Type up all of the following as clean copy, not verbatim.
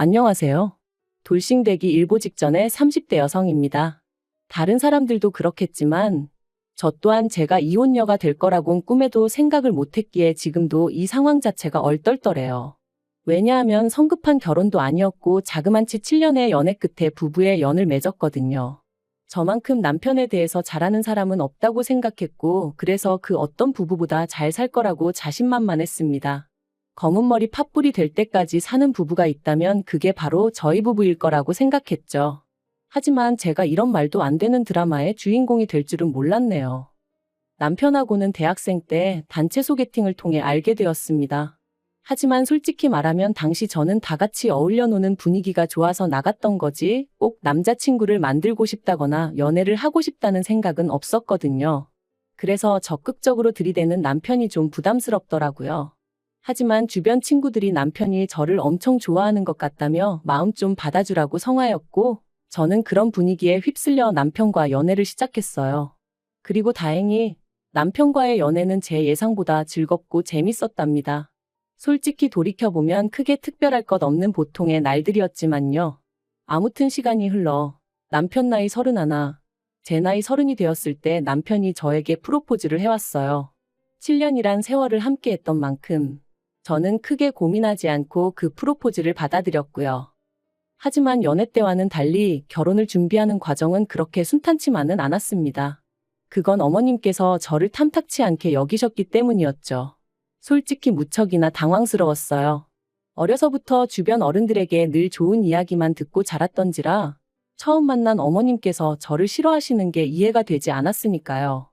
안녕하세요. 돌싱되기 일보 직전의 30대 여성입니다. 다른 사람들도 그렇겠지만 저 또한 제가 이혼녀가 될 거라곤 꿈에도 생각을 못했기에 지금도 이 상황 자체가 얼떨떨해요. 왜냐하면 성급한 결혼도 아니었고 자그만치 7년의 연애 끝에 부부의 연을 맺었거든요. 저만큼 남편에 대해서 잘하는 사람은 없다고 생각했고 그래서 그 어떤 부부보다 잘 살 거라고 자신만만했습니다. 검은 머리 팥불이 될 때까지 사는 부부가 있다면 그게 바로 저희 부부일 거라고 생각했죠. 하지만 제가 이런 말도 안 되는 드라마의 주인공이 될 줄은 몰랐네요. 남편하고는 대학생 때 단체 소개팅을 통해 알게 되었습니다. 하지만 솔직히 말하면 당시 저는 다 같이 어울려 노는 분위기가 좋아서 나갔던 거지 꼭 남자친구를 만들고 싶다거나 연애를 하고 싶다는 생각은 없었거든요. 그래서 적극적으로 들이대는 남편이 좀 부담스럽더라고요. 하지만 주변 친구들이 남편이 저를 엄청 좋아하는 것 같다며 마음 좀 받아주라고 성화였고 저는 그런 분위기에 휩쓸려 남편과 연애를 시작했어요. 그리고 다행히 남편과의 연애는 제 예상보다 즐겁고 재밌었답니다. 솔직히 돌이켜보면 크게 특별할 것 없는 보통의 날들이었지만요. 아무튼 시간이 흘러 남편 나이 31, 제 나이 30이 되었을 때 남편이 저에게 프로포즈를 해왔어요. 7년이란 세월을 함께했던 만큼 저는 크게 고민하지 않고 그 프로포즈를 받아들였고요. 하지만 연애 때와는 달리 결혼을 준비하는 과정은 그렇게 순탄치만은 않았습니다. 그건 어머님께서 저를 탐탁치 않게 여기셨기 때문이었죠. 솔직히 무척이나 당황스러웠어요. 어려서부터 주변 어른들에게 늘 좋은 이야기만 듣고 자랐던지라 처음 만난 어머님께서 저를 싫어하시는 게 이해가 되지 않았으니까요.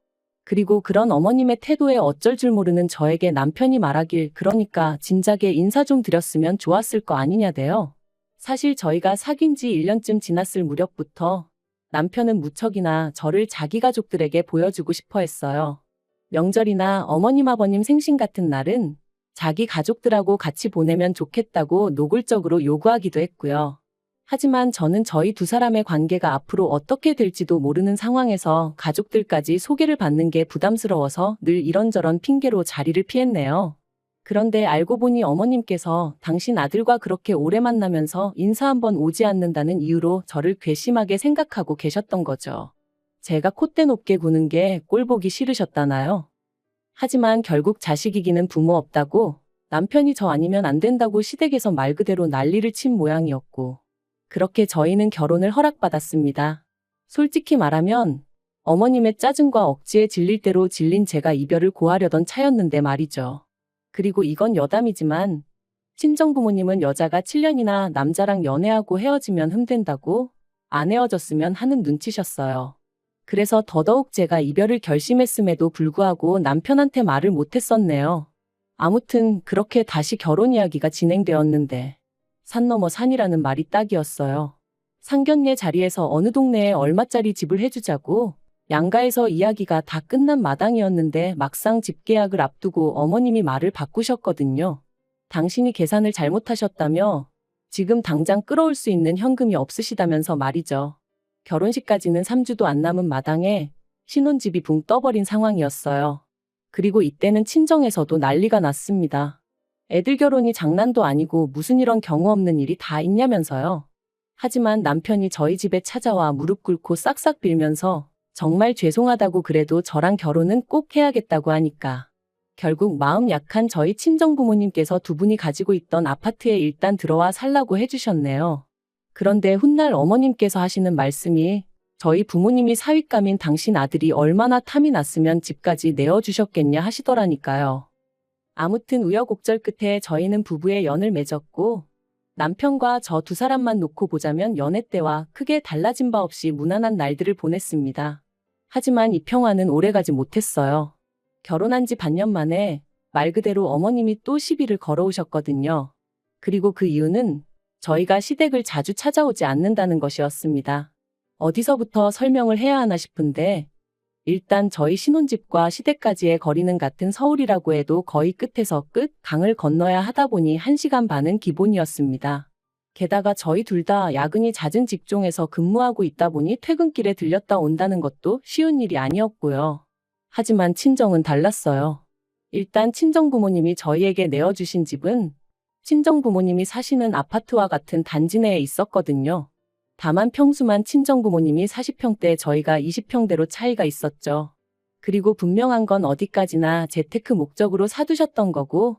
그리고 그런 어머님의 태도에 어쩔 줄 모르는 저에게 남편이 말하길 그러니까 진작에 인사 좀 드렸으면 좋았을 거 아니냐대요. 사실 저희가 사귄 지 1년쯤 지났을 무렵부터 남편은 무척이나 저를 자기 가족들에게 보여주고 싶어 했어요. 명절이나 어머님 아버님 생신 같은 날은 자기 가족들하고 같이 보내면 좋겠다고 노골적으로 요구하기도 했고요. 하지만 저는 저희 두 사람의 관계가 앞으로 어떻게 될지도 모르는 상황에서 가족들까지 소개를 받는 게 부담스러워서 늘 이런저런 핑계로 자리를 피했네요. 그런데 알고 보니 어머님께서 당신 아들과 그렇게 오래 만나면서 인사 한번 오지 않는다는 이유로 저를 괘씸하게 생각하고 계셨던 거죠. 제가 콧대 높게 구는 게 꼴보기 싫으셨다나요? 하지만 결국 자식 이기는 부모 없다고 남편이 저 아니면 안 된다고 시댁에서 말 그대로 난리를 친 모양이었고 그렇게 저희는 결혼을 허락받았습니다. 솔직히 말하면 어머님의 짜증과 억지에 질릴 대로 질린 제가 이별을 고하려던 차였는데 말이죠. 그리고 이건 여담이지만 친정부모님은 여자가 7년이나 남자랑 연애하고 헤어지면 흠된다고 안 헤어졌으면 하는 눈치셨어요. 그래서 더더욱 제가 이별을 결심했음에도 불구하고 남편한테 말을 못했었네요. 아무튼 그렇게 다시 결혼 이야기가 진행되었는데 산 넘어 산이라는 말이 딱이었어요. 상견례 자리에서 어느 동네에 얼마짜리 집을 해주자고 양가에서 이야기가 다 끝난 마당이었는데 막상 집 계약을 앞두고 어머님이 말을 바꾸셨거든요. 당신이 계산을 잘못하셨다며 지금 당장 끌어올 수 있는 현금이 없으시다면서 말이죠. 결혼식까지는 3주도 안 남은 마당에 신혼집이 붕 떠버린 상황이었어요. 그리고 이때는 친정에서도 난리가 났습니다. 애들 결혼이 장난도 아니고 무슨 이런 경우 없는 일이 다 있냐면서요. 하지만 남편이 저희 집에 찾아와 무릎 꿇고 싹싹 빌면서 정말 죄송하다고 그래도 저랑 결혼은 꼭 해야겠다고 하니까 결국 마음 약한 저희 친정부모님께서 두 분이 가지고 있던 아파트에 일단 들어와 살라고 해주셨네요. 그런데 훗날 어머님께서 하시는 말씀이 저희 부모님이 사윗감인 당신 아들이 얼마나 탐이 났으면 집까지 내어주셨겠냐 하시더라니까요. 아무튼 우여곡절 끝에 저희는 부부의 연을 맺었고 남편과 저 두 사람만 놓고 보자면 연애 때와 크게 달라진 바 없이 무난한 날들을 보냈습니다. 하지만 이 평화는 오래가지 못했어요. 결혼한 지 반년 만에 말 그대로 어머님이 또 시비를 걸어오셨거든요. 그리고 그 이유는 저희가 시댁을 자주 찾아오지 않는다는 것이었습니다. 어디서부터 설명을 해야 하나 싶은데 일단 저희 신혼집과 시댁까지의 거리는 같은 서울이라고 해도 거의 끝에서 끝 강을 건너야 하다 보니 1시간 반은 기본이었습니다. 게다가 저희 둘 다 야근이 잦은 직종에서 근무하고 있다 보니 퇴근길에 들렸다 온다는 것도 쉬운 일이 아니었고요. 하지만 친정은 달랐어요. 일단 친정부모님이 저희에게 내어주신 집은 친정부모님이 사시는 아파트와 같은 단지 내에 있었거든요. 다만 평수만 친정부모님이 40평대 저희가 20평대로 차이가 있었죠. 그리고 분명한 건 어디까지나 재테크 목적으로 사두셨던 거고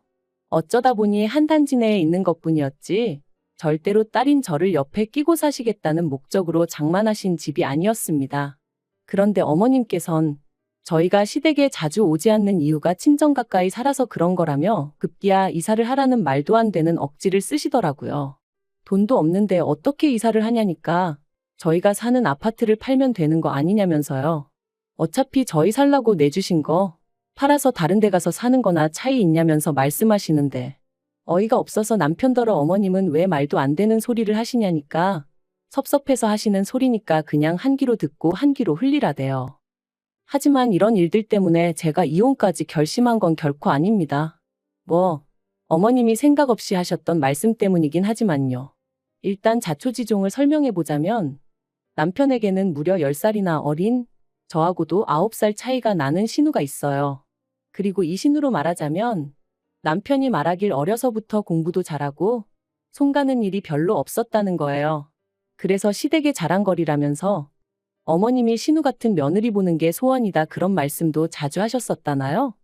어쩌다 보니 한 단지 내에 있는 것뿐이었지 절대로 딸인 저를 옆에 끼고 사시겠다는 목적으로 장만하신 집이 아니었습니다. 그런데 어머님께선 저희가 시댁에 자주 오지 않는 이유가 친정 가까이 살아서 그런 거라며 급기야 이사를 하라는 말도 안 되는 억지를 쓰시더라고요. 돈도 없는데 어떻게 이사를 하냐니까 저희가 사는 아파트를 팔면 되는 거 아니냐면서요. 어차피 저희 살라고 내주신 거 팔아서 다른 데 가서 사는 거나 차이 있냐면서 말씀하시는데 어이가 없어서 남편더러 어머님은 왜 말도 안 되는 소리를 하시냐니까 섭섭해서 하시는 소리니까 그냥 한 귀로 듣고 한 귀로 흘리라대요. 하지만 이런 일들 때문에 제가 이혼까지 결심한 건 결코 아닙니다. 어머님이 생각 없이 하셨던 말씀 때문이긴 하지만요. 일단 자초지종을 설명해보자면 남편에게는 무려 10살이나 어린 저하고도 9살 차이가 나는 신우가 있어요. 그리고 이 신우로 말하자면 남편이 말하길 어려서부터 공부도 잘하고 손 가는 일이 별로 없었다는 거예요. 그래서 시댁의 자랑거리라면서 어머님이 신우 같은 며느리 보는 게 소원이다 그런 말씀도 자주 하셨었다나요?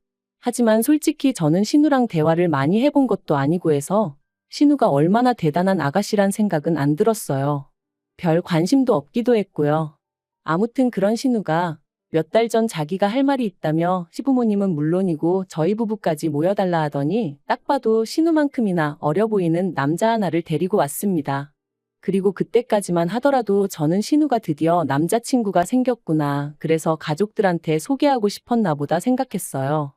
하지만 솔직히 저는 신우랑 대화를 많이 해본 것도 아니고 해서 신우가 얼마나 대단한 아가씨란 생각은 안 들었어요. 별 관심도 없기도 했고요. 아무튼 그런 신우가 몇 달 전 자기가 할 말이 있다며 시부모님은 물론이고 저희 부부까지 모여달라 하더니 딱 봐도 신우만큼이나 어려 보이는 남자 하나를 데리고 왔습니다. 그리고 그때까지만 하더라도 저는 신우가 드디어 남자친구가 생겼구나. 그래서 가족들한테 소개하고 싶었나 보다 생각했어요.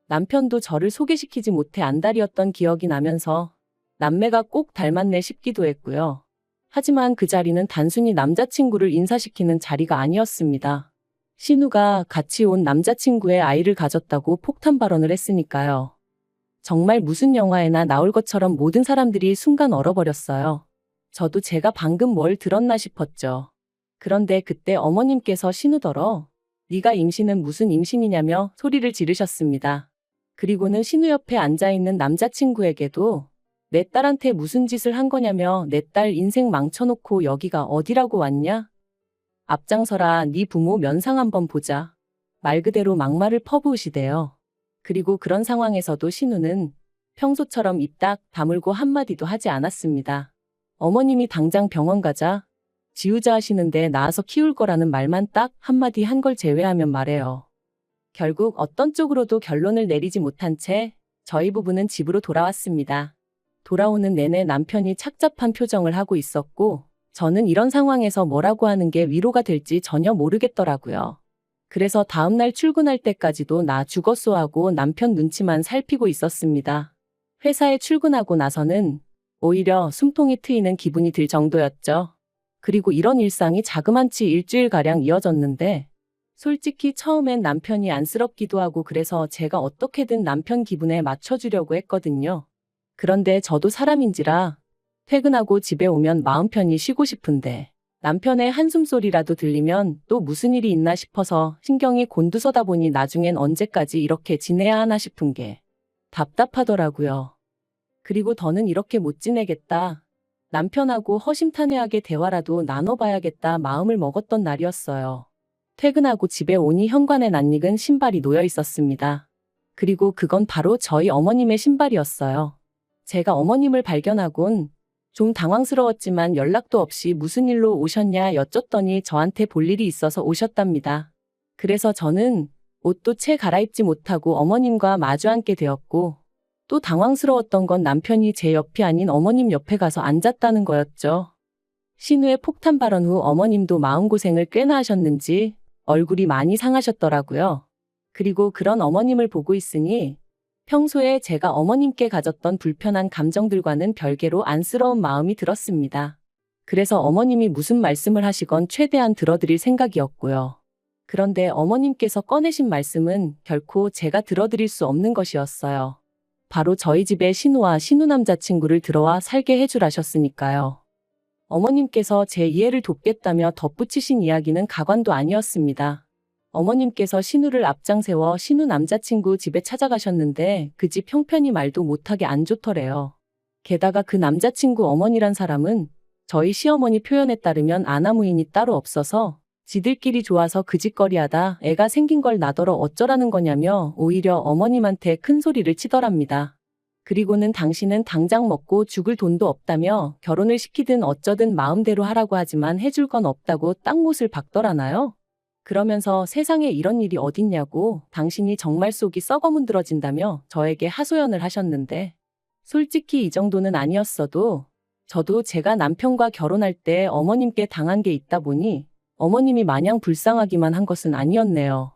남편도 저를 소개시키지 못해 안달이었던 기억이 나면서 남매가 꼭 닮았네 싶기도 했고요. 하지만 그 자리는 단순히 남자친구를 인사시키는 자리가 아니었습니다. 신우가 같이 온 남자친구의 아이를 가졌다고 폭탄 발언을 했으니까요. 정말 무슨 영화에나 나올 것처럼 모든 사람들이 순간 얼어버렸어요. 저도 제가 방금 뭘 들었나 싶었죠. 그런데 그때 어머님께서 신우더러 네가 임신은 무슨 임신이냐며 소리를 지르셨습니다. 그리고는 신우 옆에 앉아있는 남자친구에게도 내 딸한테 무슨 짓을 한 거냐며 내 딸 인생 망쳐놓고 여기가 어디라고 왔냐? 앞장서라 네 부모 면상 한번 보자. 말 그대로 막말을 퍼부으시대요. 그리고 그런 상황에서도 신우는 평소처럼 입 딱 다물고 한마디도 하지 않았습니다. 어머님이 당장 병원 가자, 지우자 하시는데 낳아서 키울 거라는 말만 딱 한마디 한 걸 제외하면 말해요. 결국 어떤 쪽으로도 결론을 내리지 못한 채 저희 부부는 집으로 돌아왔습니다. 돌아오는 내내 남편이 착잡한 표정을 하고 있었고 저는 이런 상황에서 뭐라고 하는 게 위로가 될지 전혀 모르겠더라고요. 그래서 다음날 출근할 때까지도 나 죽었소 하고 남편 눈치만 살피고 있었습니다. 회사에 출근하고 나서는 오히려 숨통이 트이는 기분이 들 정도였죠. 그리고 이런 일상이 자그만치 일주일가량 이어졌는데 솔직히 처음엔 남편이 안쓰럽기도 하고 그래서 제가 어떻게든 남편 기분에 맞춰주려고 했거든요. 그런데 저도 사람인지라 퇴근하고 집에 오면 마음 편히 쉬고 싶은데 남편의 한숨소리라도 들리면 또 무슨 일이 있나 싶어서 신경이 곤두서다 보니 나중엔 언제까지 이렇게 지내야 하나 싶은 게 답답하더라고요. 그리고 더는 이렇게 못 지내겠다. 남편하고 허심탄회하게 대화라도 나눠봐야겠다 마음을 먹었던 날이었어요. 퇴근하고 집에 오니 현관에 낯익은 신발이 놓여 있었습니다. 그리고 그건 바로 저희 어머님의 신발이었어요. 제가 어머님을 발견하곤 좀 당황스러웠지만 연락도 없이 무슨 일로 오셨냐 여쭸더니 저한테 볼 일이 있어서 오셨답니다. 그래서 저는 옷도 채 갈아입지 못하고 어머님과 마주 앉게 되었고 또 당황스러웠던 건 남편이 제 옆이 아닌 어머님 옆에 가서 앉았다는 거였죠. 신우의 폭탄 발언 후 어머님도 마음고생을 꽤나 하셨는지 얼굴이 많이 상하셨더라고요. 그리고 그런 어머님을 보고 있으니 평소에 제가 어머님께 가졌던 불편한 감정들과는 별개로 안쓰러운 마음이 들었습니다. 그래서 어머님이 무슨 말씀을 하시건 최대한 들어드릴 생각이었고요. 그런데 어머님께서 꺼내신 말씀은 결코 제가 들어드릴 수 없는 것이었어요. 바로 저희 집에 신우와 신우 남자친구를 들어와 살게 해주라셨으니까요. 어머님께서 제 이해를 돕겠다며 덧붙이신 이야기는 가관도 아니었습니다. 어머님께서 신우를 앞장 세워 신우 남자친구 집에 찾아가셨는데 그 집 형편이 말도 못하게 안 좋더래요. 게다가 그 남자친구 어머니란 사람은 저희 시어머니 표현에 따르면 아나무인이 따로 없어서 지들끼리 좋아서 그 짓거리하다 애가 생긴 걸 나더러 어쩌라는 거냐며 오히려 어머님한테 큰 소리를 치더랍니다. 그리고는 당신은 당장 먹고 죽을 돈도 없다며 결혼을 시키든 어쩌든 마음대로 하라고 하지만 해줄 건 없다고 딱 못을 박더라나요? 그러면서 세상에 이런 일이 어딨냐고 당신이 정말 속이 썩어 문드러진다며 저에게 하소연을 하셨는데 솔직히 이 정도는 아니었어도 저도 제가 남편과 결혼할 때 어머님께 당한 게 있다 보니 어머님이 마냥 불쌍하기만 한 것은 아니었네요.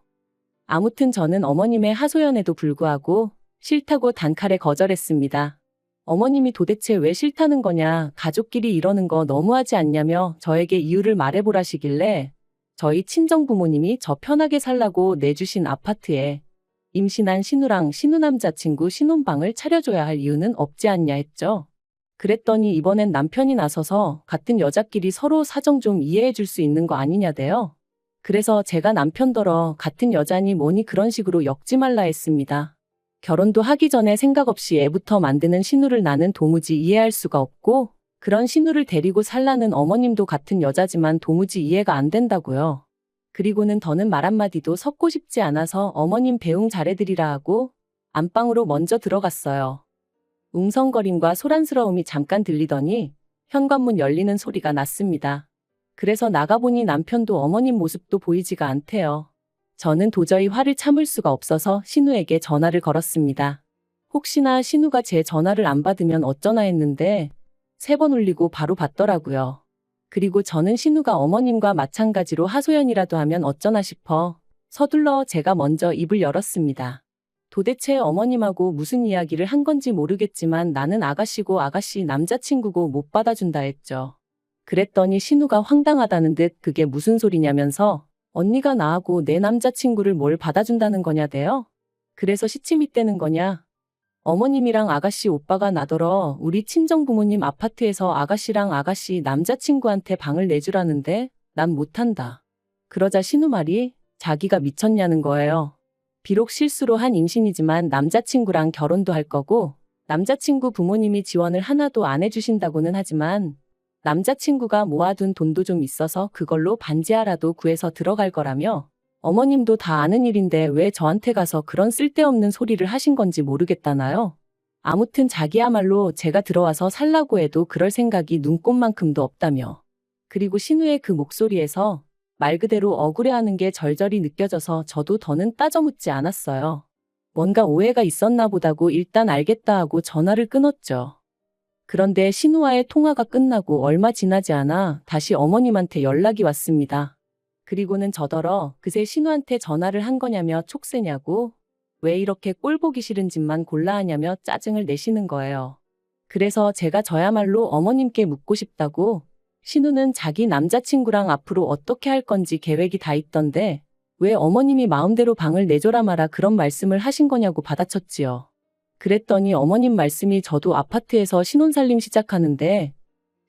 아무튼 저는 어머님의 하소연에도 불구하고 싫다고 단칼에 거절했습니다. 어머님이 도대체 왜 싫다는 거냐, 가족끼리 이러는 거 너무하지 않냐며 저에게 이유를 말해보라시길래 저희 친정부모님이 저 편하게 살라고 내주신 아파트에 임신한 신우랑 신우 남자친구 신혼방을 차려줘야 할 이유는 없지 않냐 했죠. 그랬더니 이번엔 남편이 나서서 같은 여자끼리 서로 사정 좀 이해해 줄 수 있는 거 아니냐대요. 그래서 제가 남편더러 같은 여자니 뭐니 그런 식으로 엮지 말라 했습니다. 결혼도 하기 전에 생각 없이 애부터 만드는 신우를 나는 도무지 이해할 수가 없고 그런 신우를 데리고 살라는 어머님도 같은 여자지만 도무지 이해가 안 된다고요. 그리고는 더는 말 한마디도 섞고 싶지 않아서 어머님 배웅 잘해드리라 하고 안방으로 먼저 들어갔어요. 웅성거림과 소란스러움이 잠깐 들리더니 현관문 열리는 소리가 났습니다. 그래서 나가보니 남편도 어머님 모습도 보이지가 않대요. 저는 도저히 화를 참을 수가 없어서 신우에게 전화를 걸었습니다. 혹시나 신우가 제 전화를 안 받으면 어쩌나 했는데 3번 울리고 바로 받더라고요. 그리고 저는 신우가 어머님과 마찬가지로 하소연이라도 하면 어쩌나 싶어 서둘러 제가 먼저 입을 열었습니다. 도대체 어머님하고 무슨 이야기를 한 건지 모르겠지만 나는 아가씨고 아가씨 남자친구고 못 받아준다 했죠. 그랬더니 신우가 황당하다는 듯 그게 무슨 소리냐면서 언니가 나하고 내 남자친구를 뭘 받아준다는 거냐대요? 그래서 시침이 떼는 거냐? 어머님이랑 아가씨 오빠가 나더러 우리 친정부모님 아파트에서 아가씨랑 아가씨 남자친구한테 방을 내주라는데 난 못한다. 그러자 신우 말이 자기가 미쳤냐는 거예요. 비록 실수로 한 임신이지만 남자친구랑 결혼도 할 거고 남자친구 부모님이 지원을 하나도 안 해주신다고는 하지만 남자친구가 모아둔 돈도 좀 있어서 그걸로 반지하라도 구해서 들어갈 거라며 어머님도 다 아는 일인데 왜 저한테 가서 그런 쓸데없는 소리를 하신 건지 모르겠다나요? 아무튼 자기야말로 제가 들어와서 살라고 해도 그럴 생각이 눈꼽만큼도 없다며. 그리고 신우의 그 목소리에서 말 그대로 억울해하는 게 절절히 느껴져서 저도 더는 따져 묻지 않았어요. 뭔가 오해가 있었나 보다고 일단 알겠다 하고 전화를 끊었죠. 그런데 신우와의 통화가 끝나고 얼마 지나지 않아 다시 어머님한테 연락이 왔습니다. 그리고는 저더러 그새 신우한테 전화를 한 거냐며 촉새냐고 왜 이렇게 꼴 보기 싫은 짓만 골라 하냐며 짜증을 내시는 거예요. 그래서 제가 저야말로 어머님께 묻고 싶다고 신우는 자기 남자친구랑 앞으로 어떻게 할 건지 계획이 다 있던데 왜 어머님이 마음대로 방을 내줘라 마라 그런 말씀을 하신 거냐고 받아쳤지요. 그랬더니 어머님 말씀이 저도 아파트에서 신혼살림 시작하는데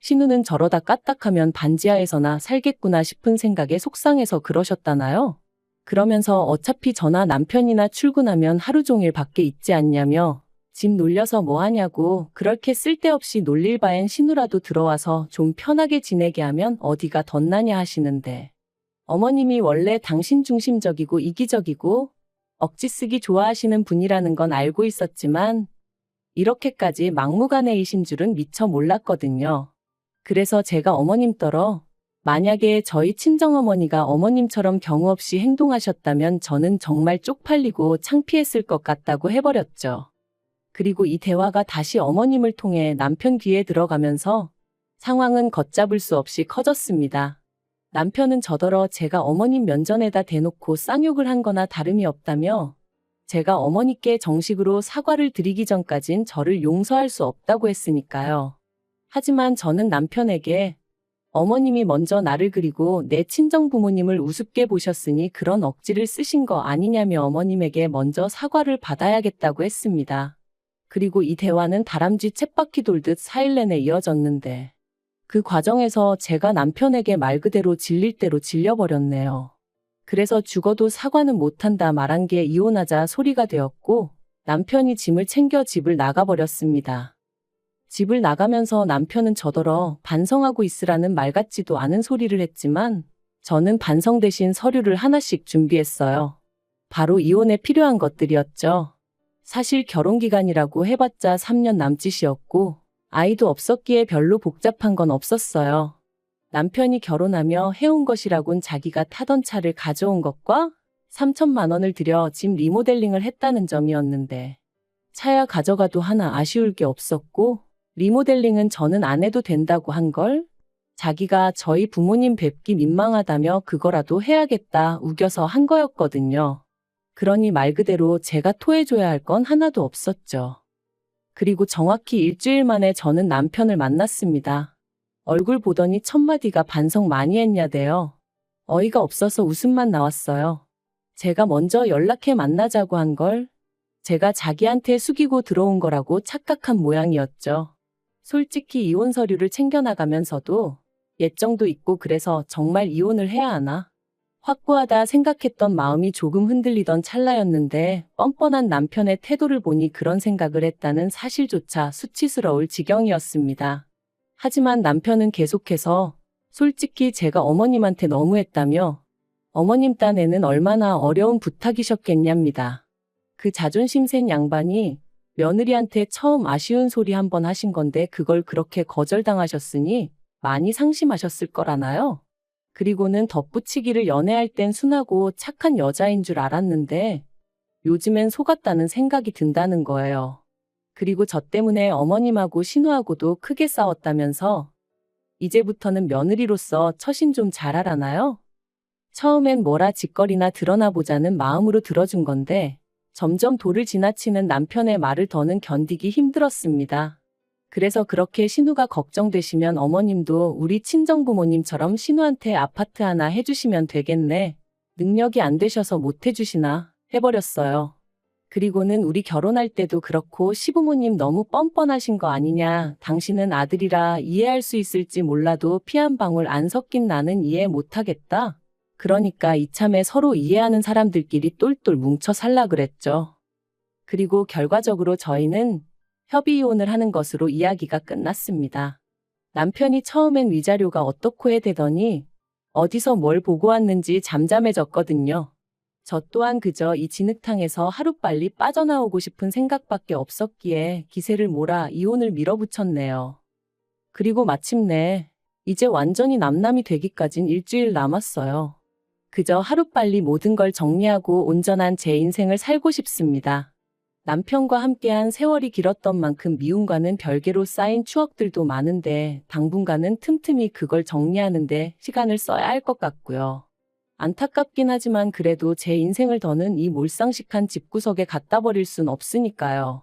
신우는 저러다 까딱하면 반지하에서나 살겠구나 싶은 생각에 속상해서 그러셨다나요? 그러면서 어차피 저나 남편이나 출근하면 하루 종일 밖에 있지 않냐며 집 놀려서 뭐 하냐고 그렇게 쓸데없이 놀릴 바엔 신우라도 들어와서 좀 편하게 지내게 하면 어디가 덧나냐 하시는데 어머님이 원래 당신 중심적이고 이기적이고 억지 쓰기 좋아하시는 분이라는 건 알고 있었지만 이렇게까지 막무가내이신 줄은 미처 몰랐거든요. 그래서 제가 어머님더러 만약에 저희 친정어머니가 어머님처럼 경우 없이 행동하셨다면 저는 정말 쪽팔리고 창피했을 것 같다고 해버렸죠. 그리고 이 대화가 다시 어머님을 통해 남편 귀에 들어가면서 상황은 걷잡을 수 없이 커졌습니다. 남편은 저더러 제가 어머님 면전에다 대놓고 쌍욕을 한 거나 다름이 없다며 제가 어머니께 정식으로 사과를 드리기 전까진 저를 용서할 수 없다고 했으니까요. 하지만 저는 남편에게 어머님이 먼저 나를 그리고 내 친정부모님을 우습게 보셨으니 그런 억지를 쓰신 거 아니냐며 어머님에게 먼저 사과를 받아야겠다고 했습니다. 그리고 이 대화는 다람쥐 쳇바퀴 돌듯 4일 내내 이어졌는데 그 과정에서 제가 남편에게 말 그대로 질릴 대로 질려버렸네요. 그래서 죽어도 사과는 못한다 말한 게 이혼하자 소리가 되었고 남편이 짐을 챙겨 집을 나가버렸습니다. 집을 나가면서 남편은 저더러 반성하고 있으라는 말 같지도 않은 소리를 했지만 저는 반성 대신 서류를 하나씩 준비했어요. 바로 이혼에 필요한 것들이었죠. 사실 결혼기간이라고 해봤자 3년 남짓이었고 아이도 없었기에 별로 복잡한 건 없었어요. 남편이 결혼하며 해온 것이라곤 자기가 타던 차를 가져온 것과 3천만 원을 들여 집 리모델링을 했다는 점이었는데 차야 가져가도 하나 아쉬울 게 없었고 리모델링은 저는 안 해도 된다고 한 걸 자기가 저희 부모님 뵙기 민망하다며 그거라도 해야겠다 우겨서 한 거였거든요. 그러니 말 그대로 제가 토해줘야 할 건 하나도 없었죠. 그리고 정확히 일주일 만에 저는 남편을 만났습니다. 얼굴 보더니 첫 마디가 반성 많이 했냐대요. 어이가 없어서 웃음만 나왔어요. 제가 먼저 연락해 만나자고 한 걸 제가 자기한테 숙이고 들어온 거라고 착각한 모양이었죠. 솔직히 이혼 서류를 챙겨나가면서도 예정도 있고 그래서 정말 이혼을 해야 하나? 확고하다 생각했던 마음이 조금 흔들리던 찰나였는데 뻔뻔한 남편의 태도를 보니 그런 생각을 했다는 사실조차 수치스러울 지경이었습니다. 하지만 남편은 계속해서 솔직히 제가 어머님한테 너무했다며 어머님 딴에는 얼마나 어려운 부탁이셨겠냐입니다. 그 자존심 센 양반이 며느리한테 처음 아쉬운 소리 한 번 하신 건데 그걸 그렇게 거절당하셨으니 많이 상심하셨을 거라나요? 그리고는 덧붙이기를 연애할 땐 순하고 착한 여자인 줄 알았는데 요즘엔 속았다는 생각이 든다는 거예요. 그리고 저 때문에 어머님하고 신우하고도 크게 싸웠다면서 이제부터는 며느리로서 처신 좀 잘하라나요? 처음엔 뭐라 짓거리나 드러나 보자는 마음으로 들어준 건데 점점 도를 지나치는 남편의 말을 더는 견디기 힘들었습니다. 그래서 그렇게 신우가 걱정되시면 어머님도 우리 친정부모님처럼 신우한테 아파트 하나 해주시면 되겠네. 능력이 안 되셔서 못 해주시나 해버렸어요. 그리고는 우리 결혼할 때도 그렇고 시부모님 너무 뻔뻔하신 거 아니냐. 당신은 아들이라 이해할 수 있을지 몰라도 피 한 방울 안 섞인 나는 이해 못하겠다. 그러니까 이참에 서로 이해하는 사람들끼리 똘똘 뭉쳐 살라 그랬죠. 그리고 결과적으로 저희는 협의 이혼을 하는 것으로 이야기가 끝났습니다. 남편이 처음엔 위자료가 어떻고 해대더니 어디서 뭘 보고 왔는지 잠잠해졌거든요. 저 또한 그저 이 진흙탕에서 하루빨리 빠져나오고 싶은 생각밖에 없었기에 기세를 몰아 이혼을 밀어붙였네요. 그리고 마침내 이제 완전히 남남이 되기까진 일주일 남았어요. 그저 하루빨리 모든 걸 정리하고 온전한 제 인생을 살고 싶습니다. 남편과 함께한 세월이 길었던 만큼 미움과는 별개로 쌓인 추억들도 많은데 당분간은 틈틈이 그걸 정리하는데 시간을 써야 할 것 같고요. 안타깝긴 하지만 그래도 제 인생을 더는 이 몰상식한 집구석에 갖다 버릴 순 없으니까요.